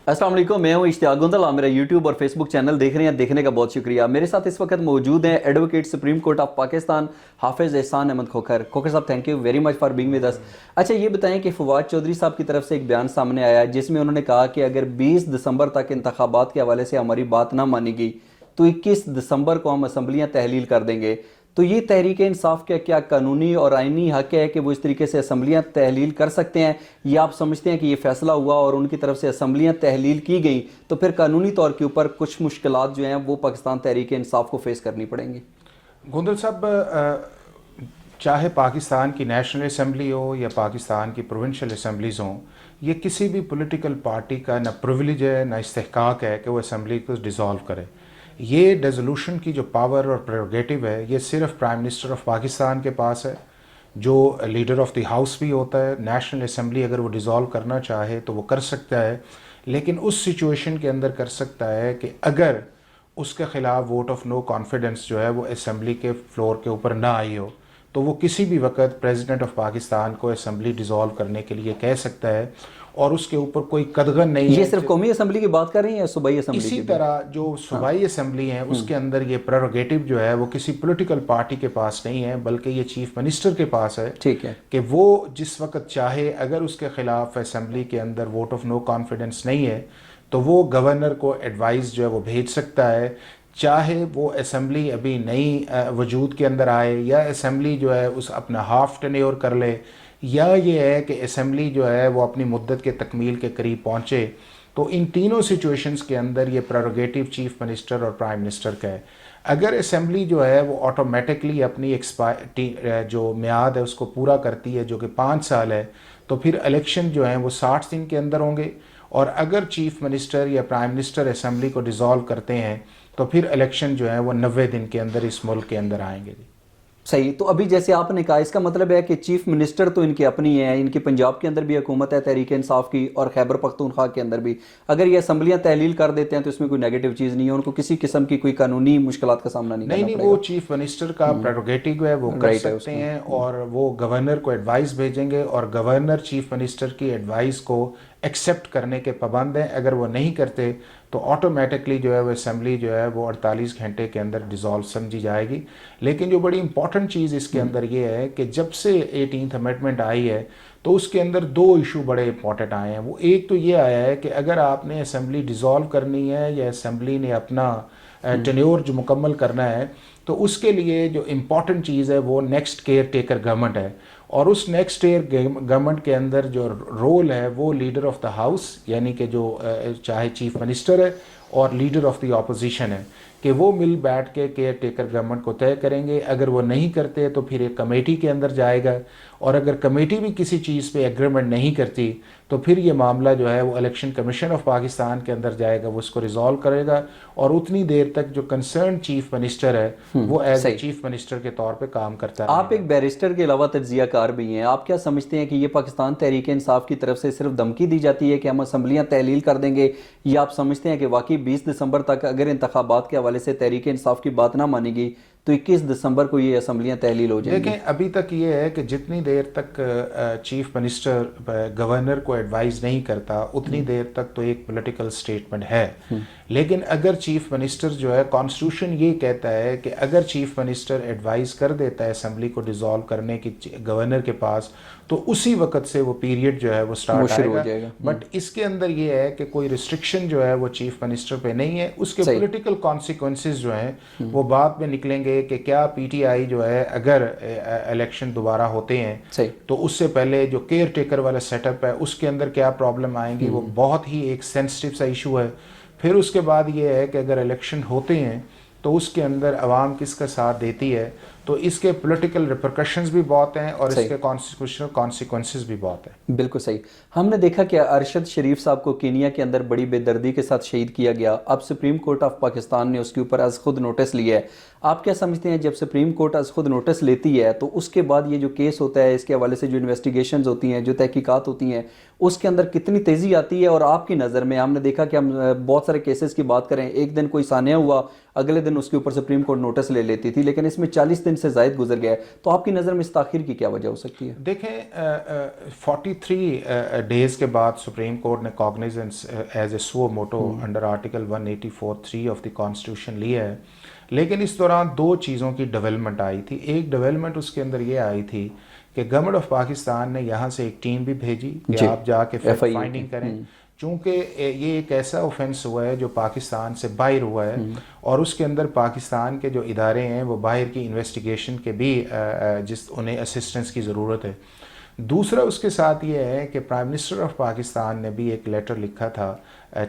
السلام علیکم، میں ہوں اشتیاق گندل. آپ میرا یوٹیوب اور فیس بک چینل دیکھ رہے ہیں، دیکھنے کا بہت شکریہ. میرے ساتھ اس وقت موجود ہیں advocate supreme court of Pakistan Hafiz Ehsan Ahmad Khokhar. Khokhar صاحب، thank you very much for being with us. اچھا یہ بتائیں کہ فواد چودھری صاحب کی طرف سے ایک بیان سامنے آیا جس میں انہوں نے کہا کہ اگر 20 دسمبر تک انتخابات کے حوالے سے ہماری بات نہ مانی گئی تو 21 دسمبر کو ہم اسمبلیاں تحلیل کر دیں گے. تو یہ تحریک انصاف کا کیا قانونی اور آئینی حق ہے کہ وہ اس طریقے سے اسمبلیاں تحلیل کر سکتے ہیں، یا آپ سمجھتے ہیں کہ یہ فیصلہ ہوا اور ان کی طرف سے اسمبلیاں تحلیل کی گئیں تو پھر قانونی طور کے اوپر کچھ مشکلات جو ہیں وہ پاکستان تحریک انصاف کو فیس کرنی پڑیں گی؟ گندل صاحب، چاہے پاکستان کی نیشنل اسمبلی ہو یا پاکستان کی پروونشل اسمبلیز ہوں، یہ کسی بھی پولیٹیکل پارٹی کا نہ پریویلیج ہے نہ استحقاق ہے کہ وہ اسمبلی کو ڈیزالو کرے. یہ ڈیزولوشن کی جو پاور اور پریروگیٹو ہے یہ صرف پرائم منسٹر آف پاکستان کے پاس ہے، جو لیڈر آف دی ہاؤس بھی ہوتا ہے. نیشنل اسمبلی اگر وہ ڈیزالو کرنا چاہے تو وہ کر سکتا ہے، لیکن اس سچویشن کے اندر کر سکتا ہے کہ اگر اس کے خلاف ووٹ آف نو کانفیڈنس جو ہے وہ اسمبلی کے فلور کے اوپر نہ آئی ہو تو وہ کسی بھی وقت پریزیڈنٹ آف پاکستان کو اسمبلی ڈیزالو کرنے کے لیے کہہ سکتا ہے، اور اس کے اوپر کوئی قدغن نہیں ہے. یہ صرف قومی اسمبلی کی بات کر رہی ہیں یا صوبائی اسمبلی کی؟ اسی طرح جو صوبائی اسمبلی ہیں اس کے اندر یہ پریروگیٹو جو ہے وہ کسی پولیٹیکل پارٹی کے پاس نہیں ہے، بلکہ یہ چیف منسٹر کے پاس ہے. ٹھیک ہے کہ وہ جس وقت چاہے اگر اس کے خلاف اسمبلی کے اندر ووٹ آف نو کانفیڈنس نہیں ہے تو وہ گورنر کو ایڈوائز جو ہے وہ بھیج سکتا ہے، چاہے وہ اسمبلی ابھی نئی وجود کے اندر آئے یا اسمبلی جو ہے اس اپنا ہاف ٹینیور کر لے، یا یہ ہے کہ اسمبلی جو ہے وہ اپنی مدت کے تکمیل کے قریب پہنچے. تو ان تینوں سچویشنز کے اندر یہ پریروگیٹو چیف منسٹر اور پرائم منسٹر کا ہے. اگر اسمبلی جو ہے وہ آٹومیٹکلی اپنی جو میعاد ہے اس کو پورا کرتی ہے جو کہ 5 سال ہے، تو پھر الیکشن جو ہیں وہ 60 دن کے اندر ہوں گے، اور اگر چیف منسٹر یا پرائم منسٹر اسمبلی کو ڈیزالو کرتے ہیں تو پھر الیکشن جو ہے وہ 90 دن کے اندر اس ملک کے اندر آئیں گے. صحیح. تو ابھی جیسے آپ نے کہا اس کا مطلب ہے کہ چیف منسٹر تو ان کی اپنی ہیں، ان کی پنجاب کے اندر بھی حکومت ہے تحریک انصاف کی اور خیبر پختونخوا کے اندر بھی. اگر یہ اسمبلیاں تحلیل کر دیتے ہیں تو اس میں کوئی نیگیٹو چیز نہیں ہے، ان کو کسی قسم کی کوئی قانونی مشکلات کا سامنا نہیں کرنا پڑے گا؟ وہ چیف منسٹر کا پریروگیٹو ہے، وہ کر سکتے ہیں، اور وہ گورنر کو ایڈوائز بھیجیں گے اور گورنر چیف منسٹر کی ایڈوائز کو ایکسیپٹ کرنے کے پابند ہیں. اگر وہ نہیں کرتے تو آٹومیٹکلی جو ہے وہ اسمبلی جو ہے وہ 48 گھنٹے کے اندر ڈیزالو سمجھی جائے گی. لیکن جو بڑی امپورٹنٹ چیز اس کے اندر یہ ہے کہ جب سے 18th امینڈمنٹ آئی ہے تو اس کے اندر 2 ایشو بڑے امپورٹنٹ آئے ہیں. وہ ایک تو یہ آیا ہے کہ اگر آپ نے اسمبلی ڈیزالو کرنی ہے یا اسمبلی نے اپنا ٹینیور جو مکمل کرنا ہے تو اس کے لیے جو امپورٹنٹ چیز ہے وہ نیکسٹ کیئر ٹیکر گورنمنٹ ہے، اور اس نیکسٹ ایئر گورنمنٹ کے اندر جو رول ہے وہ لیڈر آف دا ہاؤس یعنی کہ جو چاہے چیف منسٹر ہے اور لیڈر آف دی اپوزیشن ہے کہ وہ مل بیٹھ کے کیئر ٹیکر گورنمنٹ کو طے کریں گے. اگر وہ نہیں کرتے تو پھر ایک کمیٹی کے اندر جائے گا، اور اگر کمیٹی بھی کسی چیز پہ ایگریمنٹ نہیں کرتی تو پھر یہ معاملہ جو ہے وہ الیکشن کمیشن آف پاکستان کے اندر جائے گا، وہ اس کو ریزالو کرے گا، اور اتنی دیر تک جو کنسرن چیف منسٹر ہے وہ ایز اے چیف منسٹر کے طور پہ کام کرتا ہے. آپ ایک بیرسٹر کے علاوہ تجزیہ کار بھی ہیں، آپ کیا سمجھتے ہیں کہ یہ پاکستان تحریک انصاف کی طرف سے صرف دھمکی دی جاتی ہے کہ ہم اسمبلیاں تحلیل کر دیں گے، یا آپ سمجھتے ہیں کہ واقعی 20 دسمبر تک اگر انتخابات کے حوالے سے تحریک انصاف کی بات نہ مانی گئی تو 21 دسمبر کو یہ اسمبلیاں تحلیل ہو جائیں گی؟ دیکھیں، ابھی تک یہ ہے کہ جتنی دیر تک چیف منسٹر گورنر کو ایڈوائز نہیں کرتا اتنی دیر تک تو ایک پولیٹیکل سٹیٹمنٹ ہے. لیکن اگر چیف منسٹر جو ہے، کانسٹیٹیوشن یہ کہتا ہے کہ اگر چیف منسٹر ایڈوائز کر دیتا ہے اسمبلی کو ڈیزالو کرنے کی گورنر کے پاس تو اسی وقت سے وہ پیریڈ جو ہے وہ سٹارٹ شروع ہو آئے جائے گا. گا. بٹ اس کے اندر یہ ہے کہ کوئی ریسٹرکشن جو ہے وہ چیف منسٹر پہ نہیں ہے. اس کے پولیٹیکل کانسیکوینسز جو ہیں وہ بعد میں نکلیں گے کہ کیا پی ٹی آئی جو ہے اگر الیکشن دوبارہ ہوتے ہیں تو اس سے پہلے جو کیئر ٹیکر والا سیٹ اپ ہے اس کے اندر کیا پرابلم آئیں گی. وہ بہت ہی ایک سینسٹیو سا ایشو ہے. پھر اس کے بعد یہ ہے کہ اگر الیکشن ہوتے ہیں تو اس کے اندر عوام کس کا ساتھ دیتی ہے، تو اس کے پولیٹیکل ریپرکشنز بھی بہت ہیں اور اس کے کانسٹیٹیوشنل کانسیکوینسز بھی بہت ہیں. بالکل صحیح. ہم نے دیکھا کہ ارشد شریف صاحب کو کینیا کے اندر بڑی بے دردی کے ساتھ شہید کیا گیا. اب سپریم کورٹ آف پاکستان نے اس کے اوپر از خود نوٹس لیا ہے. آپ کیا سمجھتے ہیں جب سپریم کورٹ از خود نوٹس لیتی ہے تو اس کے بعد یہ جو کیس ہوتا ہے اس کے حوالے سے جو انویسٹیگیشنز ہوتی ہیں، جو تحقیقات ہوتی ہیں، اس کے اندر کتنی تیزی آتی ہے؟ اور آپ کی نظر میں ہم نے دیکھا کہ ہم بہت سارے کیسز کی بات کریں، ایک دن کوئی سانحہ ہوا، اگلے دن اس کے اوپر سپریم کورٹ نوٹس لے لیتی تھی، لیکن اس میں 40 دن دن سے زائد گزر گیا ہے, تو آپ کی نظر میں اس تاخیر کی کیا وجہ ہو سکتی ہے؟ دیکھیں 43 ڈیز کے بعد سپریم کورٹ نے cognizance as a suo motu under article 184(3) of the constitution لیا ہے, لیکن اس دوران دو چیزوں کی ڈیولپمنٹ آئی تھی. ایک ڈیولپمنٹ اس کے اندر یہ آئی تھی کہ گورنمنٹ آف پاکستان نے یہاں سے ایک ٹیم بھی بھیجی کہ آپ جا کے فیکٹ فائنڈنگ کریں, چونکہ یہ ایک ایسا اوفینس ہوا ہے جو پاکستان سے باہر ہوا ہے, اور اس کے اندر پاکستان کے جو ادارے ہیں وہ باہر کی انویسٹیگیشن کے بھی انہیں اسسٹنس کی ضرورت ہے. دوسرا اس کے ساتھ یہ ہے کہ پرائم منسٹر آف پاکستان نے بھی ایک لیٹر لکھا تھا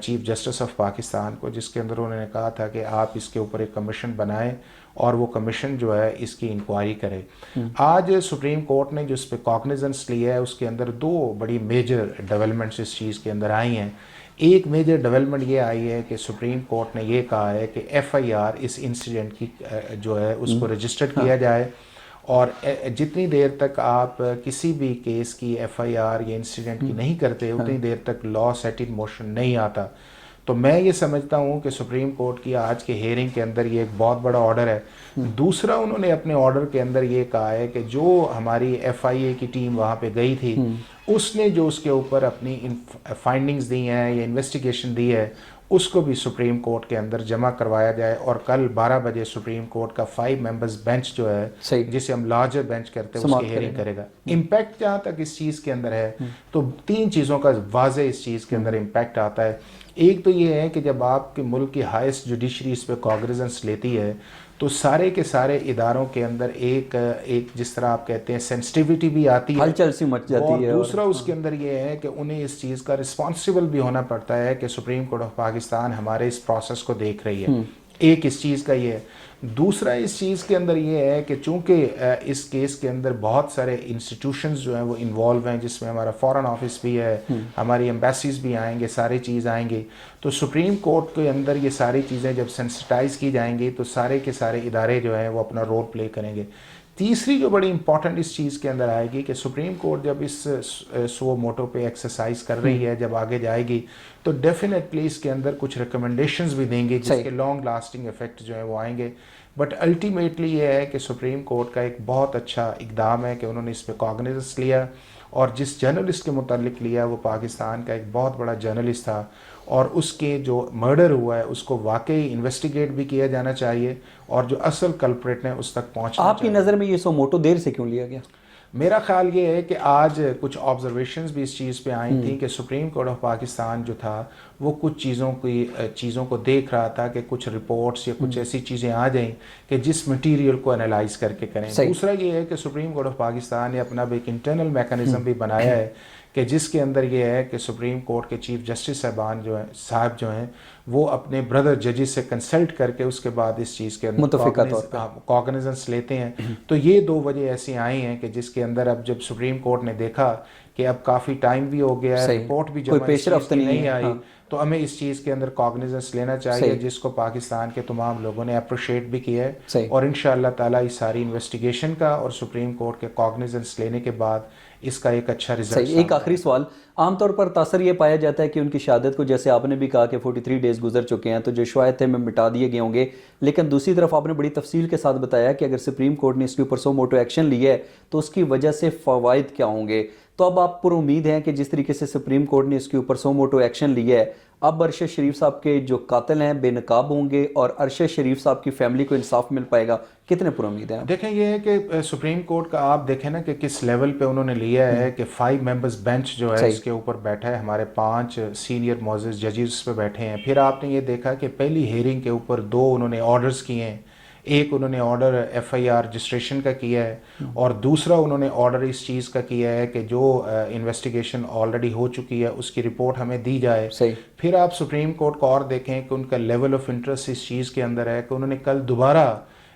چیف جسٹس آف پاکستان کو, جس کے اندر انہوں نے کہا تھا کہ آپ اس کے اوپر ایک کمیشن بنائیں اور وہ کمیشن جو ہے اس کی انکوائری کرے. آج سپریم کورٹ نے جو اس پہ کاگنیزنس لیا ہے اس کے اندر دو بڑی میجر ڈیولپمنٹس اس چیز کے اندر آئی ہیں. ایک میجر ڈیولپمنٹ یہ آئی ہے کہ سپریم کورٹ نے یہ کہا ہے کہ FIR اس انسیڈنٹ کی جو ہے اس کو رجسٹر کیا جائے, اور جتنی دیر تک آپ کسی بھی کیس کی FIR یا انسیڈنٹ کی نہیں کرتے اتنی دیر تک لا سیٹ ان موشن نہیں آتا. تو میں یہ سمجھتا ہوں کہ سپریم کورٹ کی آج کے ہیئرنگ کے اندر یہ ایک بہت بڑا آرڈر ہے. دوسرا انہوں نے اپنے آرڈر کے اندر یہ کہا ہے کہ جو ہماری FIA کی ٹیم وہاں پہ گئی تھی اس نے جو اس کے اوپر اپنی فائنڈنگز دی ہیں یا انویسٹیگیشن دی ہے اس کو بھی سپریم کورٹ کے اندر جمع کروایا جائے, اور کل 12 بجے سپریم کورٹ کا 5 ممبرز بینچ جو ہے جسے ہم لارجر بینچ کرتے ہیں اس کی ہیئرنگ کرے گا. امپیکٹ جہاں تک اس چیز کے اندر ہے تو 3 چیزوں کا واضح اس چیز کے اندر امپیکٹ آتا ہے. ایک تو یہ ہے کہ جب آپ کے ملک کی ہائیسٹ جوڈیشری اس پہ کاگنیزنس لیتی ہے تو سارے کے سارے اداروں کے اندر ایک جس طرح آپ کہتے ہیں سینسٹیوٹی بھی آتی ہے, ہلچل سی مچ جاتی ہے. اور دوسرا اس کے اندر یہ ہے کہ انہیں اس چیز کا رسپانسیبل بھی ہونا پڑتا ہے کہ سپریم کورٹ آف پاکستان ہمارے اس پروسیس کو دیکھ رہی ہے. ایک اس چیز کا یہ ہے. دوسرا اس چیز کے اندر یہ ہے کہ چونکہ اس کیس کے اندر بہت سارے انسٹیٹیوشنز جو ہیں وہ انوالو ہیں, جس میں ہمارا فارن آفس بھی ہے, ہماری ایمبیسیز بھی آئیں گے, ساری چیز آئیں گی, تو سپریم کورٹ کے اندر یہ ساری چیزیں جب سینسٹائز کی جائیں گی تو سارے کے سارے ادارے جو ہیں وہ اپنا رول پلے کریں گے. تیسری جو بڑی امپورٹنٹ اس چیز کے اندر آئے گی کہ سپریم کورٹ جب اس سو موٹو پہ ایکسرسائز کر رہی ہے, جب آگے جائے گی تو ڈیفینیٹلی اس کے اندر کچھ ریکمنڈیشنز بھی دیں گے جس کے لانگ لاسٹنگ افیکٹ جو ہیں وہ آئیں گے. بٹ الٹیمیٹلی یہ ہے کہ سپریم کورٹ کا ایک بہت اچھا اقدام ہے کہ انہوں نے اس پہ کاگنیزنس لیا, اور جس جرنلسٹ کے متعلق لیا وہ پاکستان کا ایک بہت بڑا جرنلسٹ تھا, اور اس کے جو مرڈر ہوا ہے اس کو واقعی انویسٹیگیٹ بھی کیا جانا چاہیے, اور جو اصل کلپریٹ ہیں اس تک پہنچنا آپ کی نظر میں یہ سو موٹو دیر سے کیوں لیا گیا؟ میرا خیال یہ ہے کہ آج کچھ آبزرویشنز بھی اس چیز پہ آئی تھیں کہ سپریم کورٹ آف پاکستان جو تھا وہ کچھ چیزوں کو دیکھ رہا تھا کہ کچھ رپورٹس یا کچھ ایسی چیزیں آ جائیں کہ جس مٹیریل کو انالائز کر کے کریں. دوسرا یہ ہے کہ سپریم کورٹ آف پاکستان نے اپنا بھی ایک انٹرنل میکانزم بھی بنایا ہے کہ جس کے اندر یہ ہے کہ سپریم کورٹ کے چیف جسٹس صاحب جو ہیں وہ اپنے بردر ججز سے کنسلٹ کر کے اس کے بعد اس چیز کے اندر کاگنیزنس لیتے ہیں. تو یہ 2 وجہ ایسی آئی ہیں کہ جس کے اندر اب جب سپریم کورٹ نے دیکھا کہ اب کافی ٹائم بھی ہو گیا ہے, رپورٹ بھی جمع اس چیز کی نہیں آئی, تو ہمیں اس چیز کے اندر کاگنیزنس لینا چاہیے, جس کو پاکستان کے تمام لوگوں نے اپریشیٹ بھی کیا ہے. اور انشاءاللہ تعالیٰ اس ساری انویسٹیگیشن کا اور سپریم کورٹ کے کاگنیزنس لینے کے بعد اس کا ایک اچھا رزلٹ. ایک آخری سوال, عام طور پر تاثر یہ پایا جاتا ہے کہ ان کی شہادت کو, جیسے آپ نے بھی کہا کہ 43 ڈیز گزر چکے ہیں تو جو شواہد تھے میں مٹا دیے گئے ہوں گے, لیکن دوسری طرف آپ نے بڑی تفصیل کے ساتھ بتایا کہ اگر سپریم کورٹ نے اس کے اوپر سو موٹو ایکشن لیا ہے تو اس کی وجہ سے فوائد کیا ہوں گے. تو اب آپ پر امید ہیں کہ جس طریقے سے سپریم کورٹ نے اس کے اوپر سو موٹو ایکشن لیا ہے, اب ارشد شریف صاحب کے جو قاتل ہیں بے نقاب ہوں گے اور ارشد شریف صاحب کی فیملی کو انصاف مل پائے گا, کتنے پر امید ہیں؟ دیکھیں یہ ہے کہ سپریم کورٹ کا آپ دیکھیں نا کہ کس لیول پہ انہوں نے لیا ہے کہ 5 ممبرز بینچ جو ہے اس کے اوپر بیٹھا ہے, ہمارے 5 سینئر معزز ججز پہ بیٹھے ہیں. پھر آپ نے یہ دیکھا کہ پہلی ہیئرنگ کے اوپر 2 انہوں نے آرڈرز کیے ہیں, ایک انہوں نے آرڈر FIR رجسٹریشن کا کیا ہے, اور دوسرا انہوں نے آرڈر اس چیز کا کیا ہے کہ جو انویسٹیگیشن آلریڈی ہو چکی ہے اس کی رپورٹ ہمیں دی جائے. پھر آپ سپریم کورٹ کو اور دیکھیں کہ ان کا لیول آف انٹرسٹ اس چیز کے اندر ہے کہ انہوں نے کل دوبارہ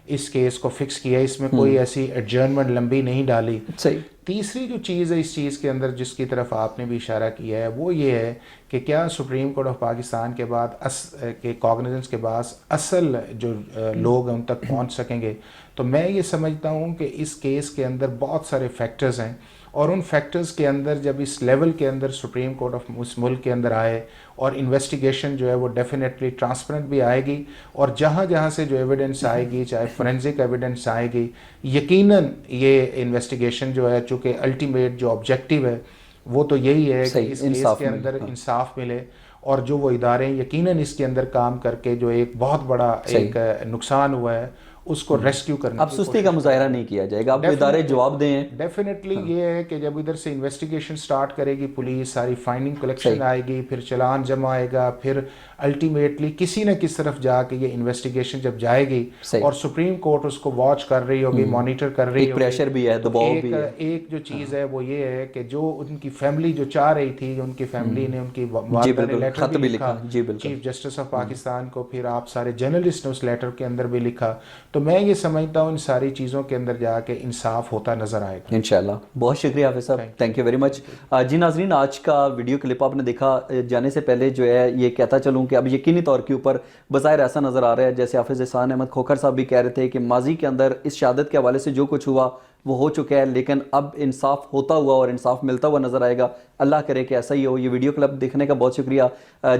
اس کیس کو فکس کیا, اس میں کوئی ایسی ایڈجرنمنٹ لمبی نہیں ڈالی. تیسری جو چیز ہے اس چیز کے اندر جس کی طرف آپ نے بھی اشارہ کیا ہے وہ یہ ہے کہ کیا سپریم کورٹ آف پاکستان کے بعد کے کاگنیزنس کے بعد اصل جو لوگ ہیں ان تک پہنچ سکیں گے. تو میں یہ سمجھتا ہوں کہ اس کیس کے اندر بہت سارے فیکٹرز ہیں, اور ان فیکٹرز کے اندر جب اس لیول کے اندر سپریم کورٹ آف اس ملک کے اندر آئے اور انویسٹیگیشن جو ہے وہ ڈیفینیٹلی ٹرانسپیرنٹ بھی آئے گی, اور جہاں جہاں سے جو ایویڈنس آئے گی, چاہے فورینزک ایویڈنس آئے گی, یقیناً یہ انویسٹیگیشن جو ہے چونکہ الٹیمیٹ جو آبجیکٹو ہے وہ تو یہی ہے کہ اس کیس کے اندر انصاف ملے, اور جو وہ ادارے یقیناً اس کے اندر کام کر کے جو ایک بہت بڑا ایک نقصان ہوا ہے اس کو ریسکیو کرنے. اب سستی کا مظاہرہ نہیں کیا جائے گا, اب ادارے جواب دیں. ڈیفینیٹلی یہ ہے کہ جب ادھر سے انویسٹیگیشن سٹارٹ کرے گی پولیس, ساری فائنڈنگ کلیکشن آئے گی, پھر چلان جمع آئے گا, پھر الٹیمیٹلی کسی نہ کس طرف جا کے یہ انویسٹیگیشن جب جائے گی اور سپریم کورٹ اس کو واچ کر رہی ہوگی, مانیٹر کر رہی ہوگی, پریشر بھی ہے, دباؤ بھی ہے. ایک جو چیز ہے وہ یہ ہے کہ جو ان کی فیملی جو چاہ رہی تھی, جو ان کی فیملی نے, ان کی والدہ نے لیٹر بھی لکھا چیف جسٹس آف پاکستان کو, پھر آپ سارے جرنلسٹ نے اس لیٹر کے اندر بھی لکھا, تو میں یہ سمجھتا ہوں ان ساری چیزوں کے اندر جا کے انصاف ہوتا نظر آئے گا انشاءاللہ. بہت شکریہ حافظ صاحب, تھینک یو ویری مچ. جی ناظرین, آج کا ویڈیو کلپ آپ نے دیکھا. جانے سے پہلے جو ہے یہ کہتا چلوں کہ اب یقینی طور کے اوپر بظاہر ایسا نظر آ رہا ہے جیسے حافظ احسان احمد کھوکھر صاحب بھی کہہ رہے تھے کہ ماضی کے اندر اس شہادت کے حوالے سے جو کچھ ہوا وہ ہو چکا ہے, لیکن اب انصاف ہوتا ہوا اور انصاف ملتا ہوا نظر آئے گا. اللہ کرے کہ ایسا ہی ہو. یہ ویڈیو کلپ دیکھنے کا بہت شکریہ.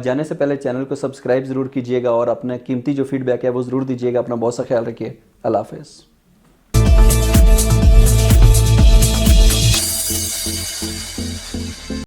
جانے سے پہلے چینل کو سبسکرائب ضرور کیجیے گا اور اپنا قیمتی جو فیڈ بیک ہے وہ ضرور دیجیے گا. اپنا بہت سا خیال رکھیے. اللہ حافظ.